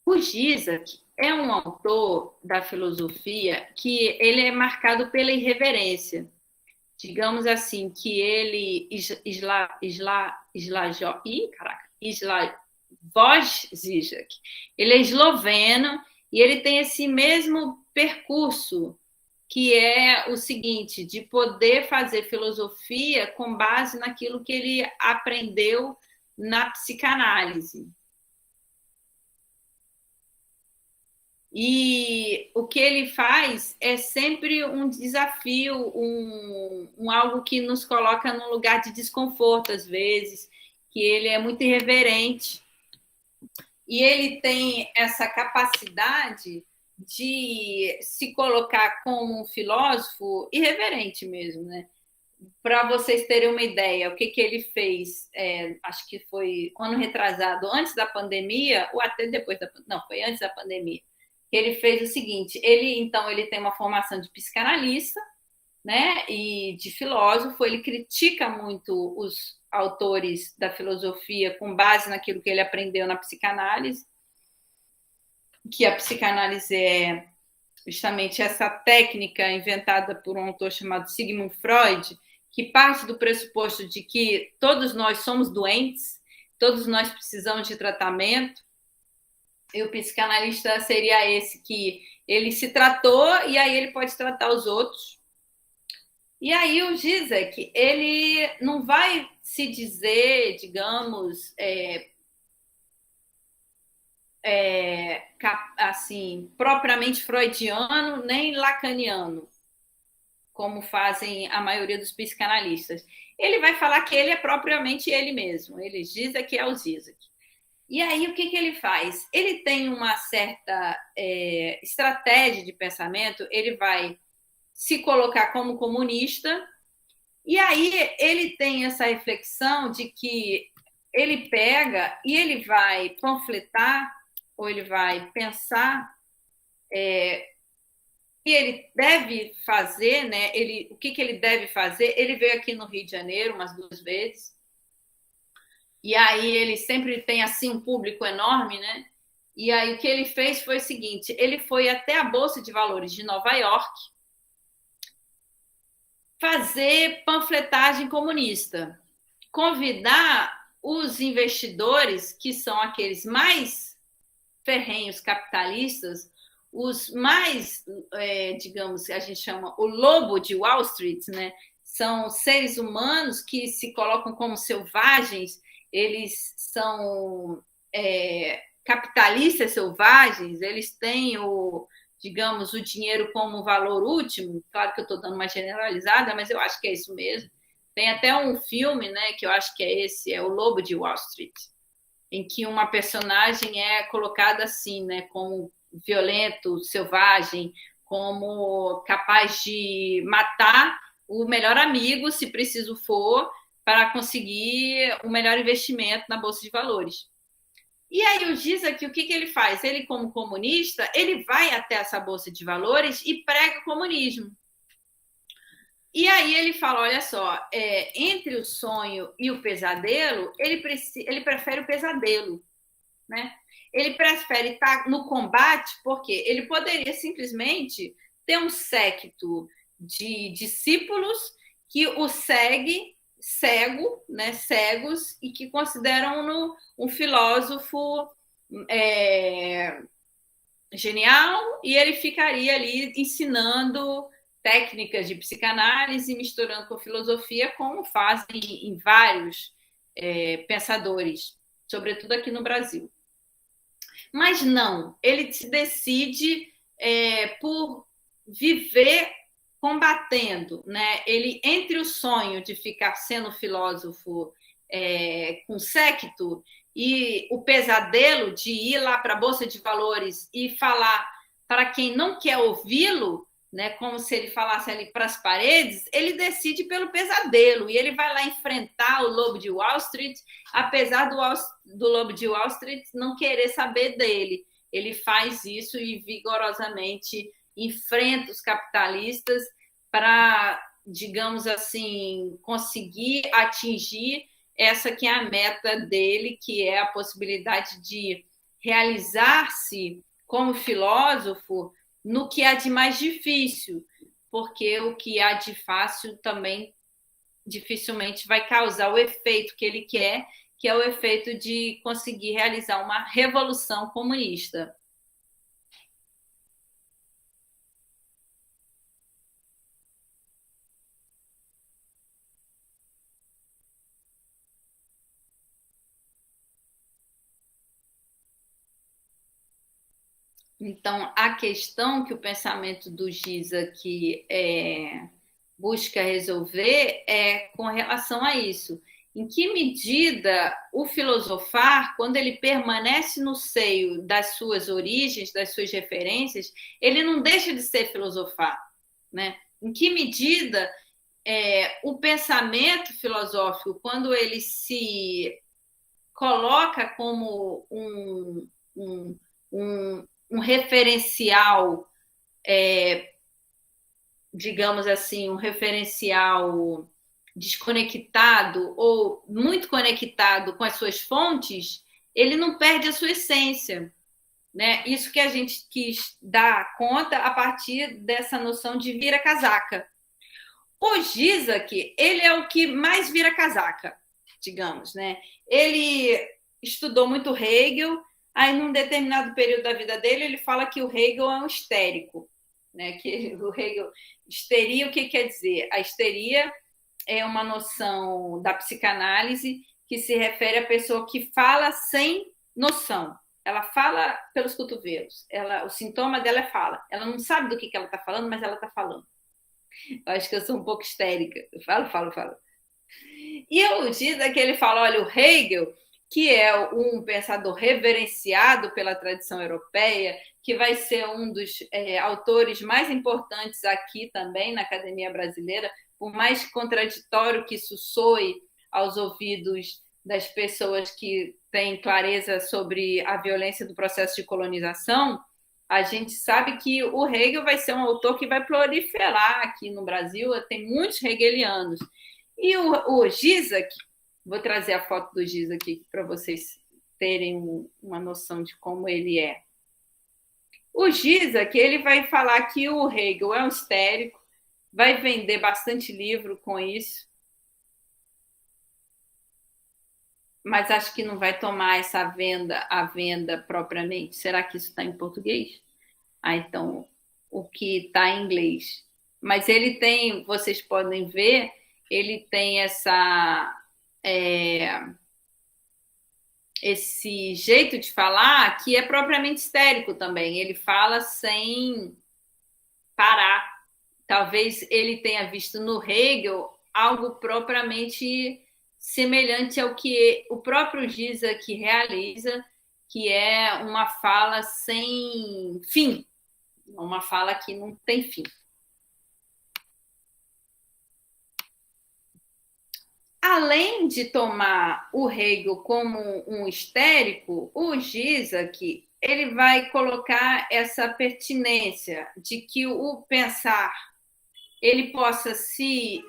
O Zizek é um autor da filosofia que ele é marcado pela irreverência. Digamos assim, que ele Slavoj Zizek. Ele é esloveno e ele tem esse mesmo percurso, que é o seguinte, de poder fazer filosofia com base naquilo que ele aprendeu na psicanálise. E o que ele faz é sempre um desafio, algo que nos coloca num lugar de desconforto, às vezes, que ele é muito irreverente. E ele tem essa capacidade de se colocar como um filósofo irreverente mesmo, né? Para vocês terem uma ideia, o que ele fez, acho que foi ano retrasado, antes da pandemia, ou até depois da pandemia, não, foi antes da pandemia. Ele fez o seguinte, ele tem uma formação de psicanalista, né, e de filósofo, ele critica muito os autores da filosofia com base naquilo que ele aprendeu na psicanálise, que a psicanálise é justamente essa técnica inventada por um autor chamado Sigmund Freud, que parte do pressuposto de que todos nós somos doentes, todos nós precisamos de tratamento, e o psicanalista seria esse que ele se tratou e aí ele pode tratar os outros. E aí o Zizek, ele não vai se dizer, digamos, assim, propriamente freudiano, nem lacaniano, como fazem a maioria dos psicanalistas. Ele vai falar que ele é propriamente ele mesmo. Ele diz que é o Zizek. E aí, o que ele faz? Ele tem uma certa estratégia de pensamento, ele vai se colocar como comunista, e aí ele tem essa reflexão de que ele pega e ele vai panfletar, ou ele vai pensar que ele deve fazer, né? O que ele deve fazer. Ele veio aqui no Rio de Janeiro umas 2 vezes, e aí ele sempre tem assim um público enorme, né? E aí o que ele fez foi o seguinte, ele foi até a Bolsa de Valores de Nova York fazer panfletagem comunista, convidar os investidores, que são aqueles mais ferrenhos capitalistas, os mais, digamos, a gente chama o lobo de Wall Street, né? São seres humanos que se colocam como selvagens, eles são capitalistas selvagens, eles têm digamos, o dinheiro como valor último. Claro que eu estou dando uma generalizada, mas eu acho que é isso mesmo. Tem até um filme, né, que eu acho que é esse, é O Lobo de Wall Street, em que uma personagem é colocada assim, né, como violento, selvagem, como capaz de matar o melhor amigo, se preciso for, para conseguir o melhor investimento na Bolsa de Valores. E aí o Gizek, o que ele faz? Ele, como comunista, ele vai até essa Bolsa de Valores e prega o comunismo. E aí ele fala, olha só, entre o sonho e o pesadelo, ele prefere o pesadelo, né? Ele prefere estar no combate porque ele poderia simplesmente ter um séquito de discípulos que o cego, né, cegos, e que consideram-no um filósofo genial, e ele ficaria ali ensinando técnicas de psicanálise, misturando com filosofia, como fazem em vários pensadores, sobretudo aqui no Brasil. Mas não, ele se decide por viver combatendo, né? Ele, entre o sonho de ficar sendo filósofo com séquito e o pesadelo de ir lá para a Bolsa de Valores e falar para quem não quer ouvi-lo, né, como se ele falasse ali para as paredes, ele decide pelo pesadelo e ele vai lá enfrentar o Lobo de Wall Street, apesar do Lobo de Wall Street não querer saber dele. Ele faz isso e vigorosamente enfrenta os capitalistas para, digamos assim, conseguir atingir essa que é a meta dele, que é a possibilidade de realizar-se como filósofo no que há de mais difícil, porque o que há de fácil também dificilmente vai causar o efeito que ele quer, que é o efeito de conseguir realizar uma revolução comunista. Então, a questão que o pensamento do Gizek busca resolver é com relação a isso. Em que medida o filosofar, quando ele permanece no seio das suas origens, das suas referências, ele não deixa de ser filosofar, né? Em que medida o pensamento filosófico, quando ele se coloca como um referencial, digamos assim, um referencial desconectado ou muito conectado com as suas fontes, ele não perde a sua essência, né? Isso que a gente quis dar conta a partir dessa noção de vira-casaca. O Gizek, ele é o que mais vira casaca, digamos, né? Ele estudou muito Hegel, aí num determinado período da vida dele ele fala que o Hegel é um histérico, né? Que o Hegel, histeria, o que quer dizer? A histeria é uma noção da psicanálise que se refere à pessoa que fala sem noção. Ela fala pelos cotovelos. O sintoma dela é fala. Ela não sabe do que ela está falando, mas ela está falando. Eu acho que eu sou um pouco histérica. Eu falo. E o Gizek que ele fala, olha, o Hegel, que é um pensador reverenciado pela tradição europeia, que vai ser um dos autores mais importantes aqui também na academia brasileira, por mais contraditório que isso soe aos ouvidos das pessoas que têm clareza sobre a violência do processo de colonização, a gente sabe que o Hegel vai ser um autor que vai proliferar aqui no Brasil, tem muitos hegelianos. E o Gizek, vou trazer a foto do Gizek aqui para vocês terem uma noção de como ele é. O Gizek, ele vai falar que o Hegel é um histérico, vai vender bastante livro com isso, mas acho que não vai tomar essa a venda propriamente. Será que isso está em português? Então, o que está em inglês. Mas ele tem, vocês podem ver, ele tem essa esse jeito de falar que é propriamente histérico também. Ele fala sem parar. Talvez ele tenha visto no Hegel algo propriamente semelhante ao que o próprio Giza que realiza, que é uma fala sem fim, uma fala que não tem fim. Além de tomar o Hegel como um histérico, o Giza que ele vai colocar essa pertinência de que o pensar ele possa se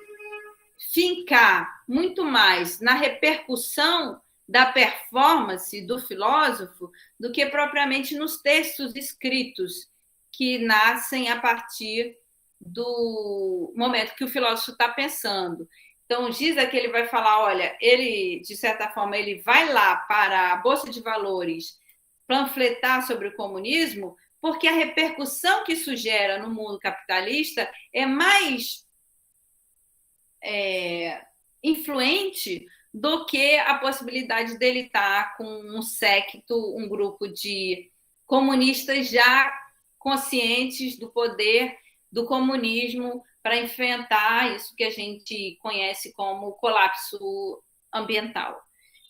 fincar muito mais na repercussão da performance do filósofo do que propriamente nos textos escritos que nascem a partir do momento que o filósofo está pensando. Então, diz que ele vai falar, olha, ele, de certa forma, ele vai lá para a Bolsa de Valores panfletar sobre o comunismo, porque a repercussão que isso gera no mundo capitalista é mais influente do que a possibilidade dele estar com um séquito, um grupo de comunistas já conscientes do poder do comunismo para enfrentar isso que a gente conhece como colapso ambiental.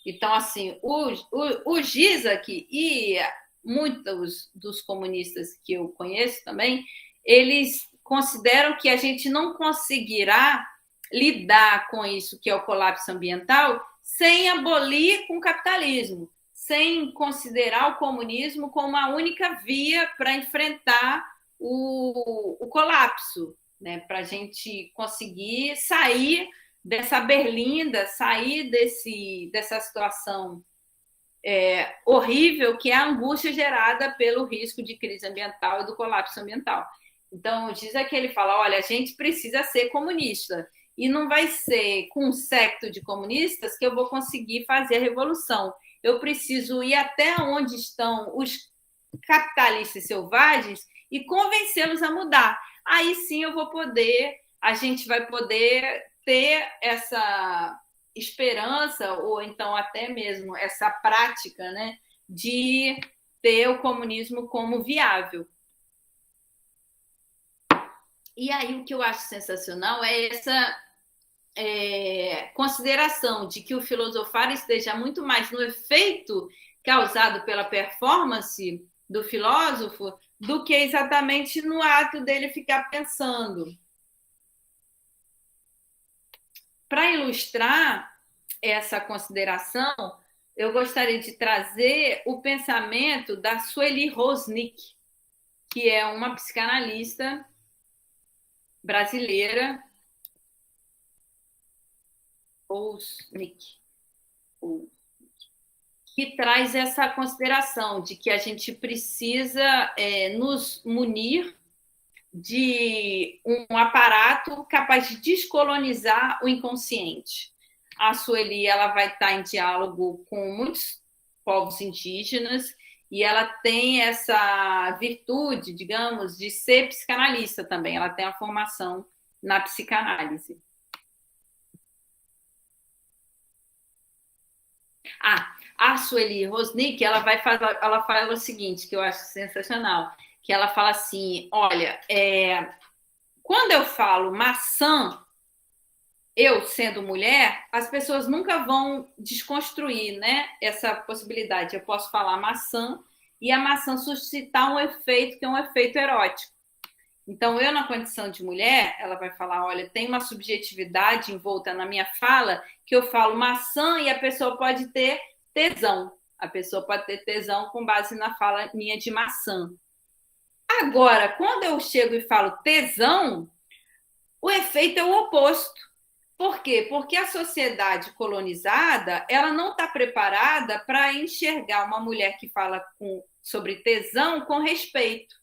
Então, assim, o Gizek e muitos dos comunistas que eu conheço também, eles consideram que a gente não conseguirá lidar com isso que é o colapso ambiental sem abolir com o capitalismo, sem considerar o comunismo como a única via para enfrentar o colapso, né? Para a gente conseguir sair dessa berlinda, sair dessa situação horrível que é a angústia gerada pelo risco de crise ambiental e do colapso ambiental. Então, diz que ele fala, olha, a gente precisa ser comunista e não vai ser com um secto de comunistas que eu vou conseguir fazer a revolução. Eu preciso ir até onde estão os capitalistas selvagens e convencê-los a mudar. Aí sim a gente vai poder ter essa esperança, ou então até mesmo essa prática, né, de ter o comunismo como viável. E aí o que eu acho sensacional é essa consideração de que o filosofar esteja muito mais no efeito causado pela performance do filósofo do que exatamente no ato dele ficar pensando. Para ilustrar essa consideração, eu gostaria de trazer o pensamento da Sueli Rosnick, que é uma psicanalista brasileira, que traz essa consideração de que a gente precisa nos munir de um aparato capaz de descolonizar o inconsciente. A Sueli ela vai estar em diálogo com muitos povos indígenas e ela tem essa virtude, digamos, de ser psicanalista também. Ela tem a formação na psicanálise. A Sueli Rosnick, ela fala o seguinte, que eu acho sensacional, que ela fala assim, olha, quando eu falo maçã, eu sendo mulher, as pessoas nunca vão desconstruir, né, essa possibilidade. Eu posso falar maçã e a maçã suscitar um efeito que é um efeito erótico. Então, eu, na condição de mulher, ela vai falar, olha, tem uma subjetividade envolta na minha fala, que eu falo maçã e a pessoa pode ter tesão. A pessoa pode ter tesão com base na fala minha de maçã. Agora, quando eu chego e falo tesão, o efeito é o oposto. Por quê? Porque a sociedade colonizada ela não está preparada para enxergar uma mulher que fala sobre tesão com respeito.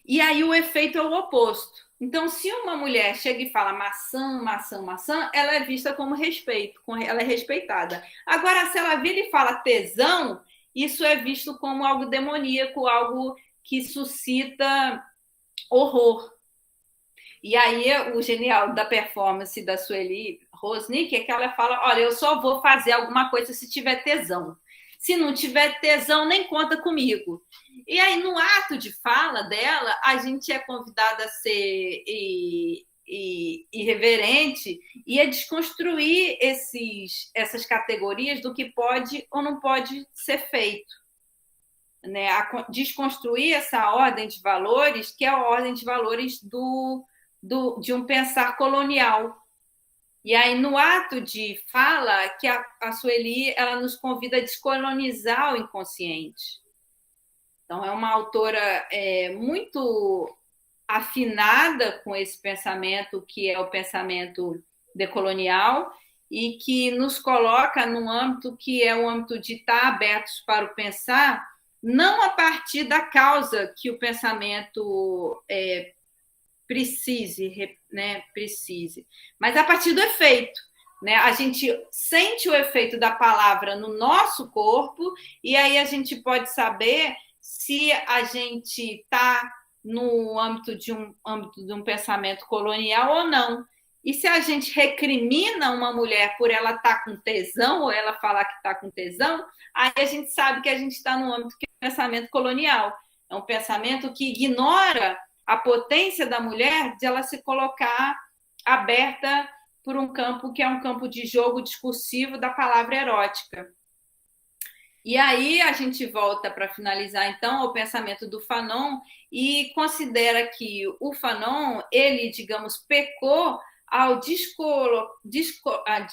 E aí o efeito é o oposto. Então, se uma mulher chega e fala maçã, maçã, maçã, ela é vista como respeito, ela é respeitada. Agora, se ela vira e fala tesão, isso é visto como algo demoníaco, algo que suscita horror. E aí o genial da performance da Sueli Rosnick é que ela fala, olha, eu só vou fazer alguma coisa se tiver tesão. Se não tiver tesão, nem conta comigo. E aí, no ato de fala dela, a gente é convidada a ser irreverente e a desconstruir essas categorias do que pode ou não pode ser feito. Né? A desconstruir essa ordem de valores, que é a ordem de valores de um pensar colonial. E aí, no ato de fala, que a Sueli ela nos convida a descolonizar o inconsciente. Então, é uma autora muito afinada com esse pensamento, que é o pensamento decolonial, e que nos coloca num âmbito que é o âmbito de estar abertos para o pensar, não a partir da causa que o pensamento precise, mas a partir do efeito. Né? A gente sente o efeito da palavra no nosso corpo e aí a gente pode saber se a gente está no âmbito de um pensamento colonial ou não. E se a gente recrimina uma mulher por ela estar com tesão ou ela falar que está com tesão, aí a gente sabe que a gente está no âmbito que é o pensamento colonial. É um pensamento que ignora a potência da mulher de ela se colocar aberta por um campo que é um campo de jogo discursivo da palavra erótica. E aí a gente volta para finalizar, então, ao pensamento do Fanon e considera que o Fanon, ele, digamos, pecou ao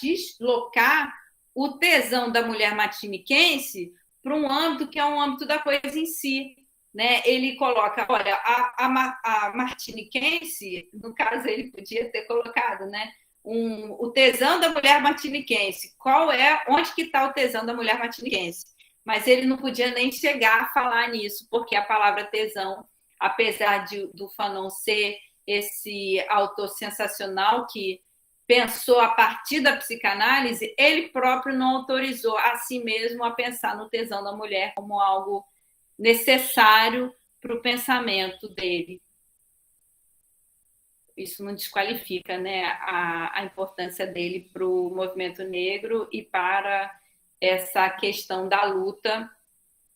deslocar o tesão da mulher martiniquense para um âmbito que é um âmbito da coisa em si. Né? Ele coloca, olha, a martiniquense, no caso ele podia ter colocado, né? O tesão da mulher martiniquense. Onde que está o tesão da mulher martiniquense? Mas ele não podia nem chegar a falar nisso, porque a palavra tesão, apesar do Fanon ser esse autor sensacional que pensou a partir da psicanálise, ele próprio não autorizou a si mesmo a pensar no tesão da mulher como algo necessário para o pensamento dele. Isso não desqualifica, né, a importância dele para o movimento negro e para essa questão da luta,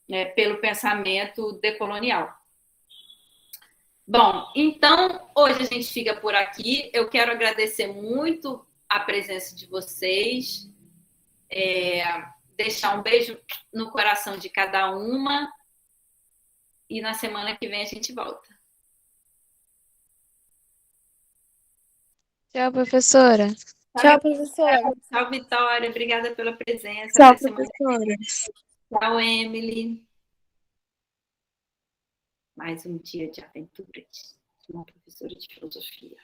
né, pelo pensamento decolonial. Bom, então, hoje a gente fica por aqui. Eu quero agradecer muito a presença de vocês, deixar um beijo no coração de cada uma e na semana que vem a gente volta. Tchau, professora. Tchau, professora. Tchau, Vitória. Obrigada pela presença. Tchau, professora. Tchau, Emily. Mais um dia de aventuras de uma professora de filosofia.